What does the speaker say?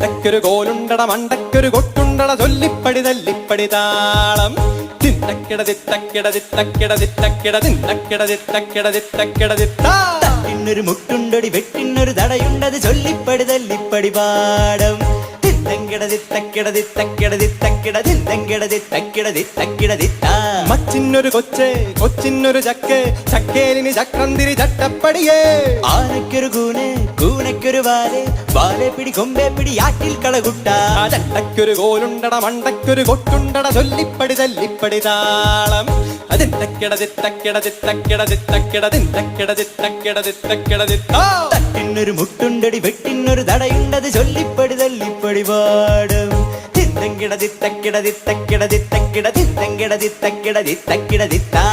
തിണ്ടക്കൊരു കോലുണ്ടട മണ്ടക്കൊരു കൊട്ടുണ്ടട ചൊല്ലിപ്പടി തല്ലിപ്പടി താളം തിണ്ടക്കിട തിത്തക്കിട തിത്തക്കിട തിത്തക്കിട തിണ്ടക്കിട തിത്തക്കിട തിത്തക്കിട തിത്താ തട്ടിനൊരു മുട്ടുണ്ടടി വെട്ടിനൊരു തടയുണ്ടത് ചൊല്ലിപ്പടി തല്ലിപ്പടി പാടം തിത്തക്കിട തിത്തക്കിട തിത്തക്കിട തിത്തക്കിട തിന്തക്കിട തിത്തക്കിട തിത്തക്കിട തിത്താ മച്ചിനൊരു കൊച്ചേ കൊച്ചിനൊരു ചക്ക് ചക്കേലിന് ചക്രന്തിരി ചട്ടപ്പടിയേ ആനക്കൊരു കൂന് കൂനക്കൊരു വാല് വാലെ പിടി കൊമ്പേ പിടി ആറ്റിൽ കളകുട്ട ചണ്ടക്കൊരു കോലുണ്ടട മണ്ടക്കൊരു കൊട്ടുണ്ടട ചൊല്ലിപ്പടി തല്ലിപ്പടി താളം അതിണ്ടക്കിട തിത്തക്കിട തിത്തക്കിട തിത്തക്കിട തിണ്ടക്കിട തിത്തക്കിട തിത്തക്കിട തിത്താ തട്ടിനൊരു മുട്ടുണ്ടടി വെട്ടിനൊരു തടയുണ്ടത് ചൊല്ലിപ്പടി തല്ലിപ്പടി പാടും തിന്തക്കിട തിത്തക്കിട തിത്തക്കിട തിത്തക്കിട തിന്തക്കിട തിത്തക്കിട തിത്തക്കിട തിത്താ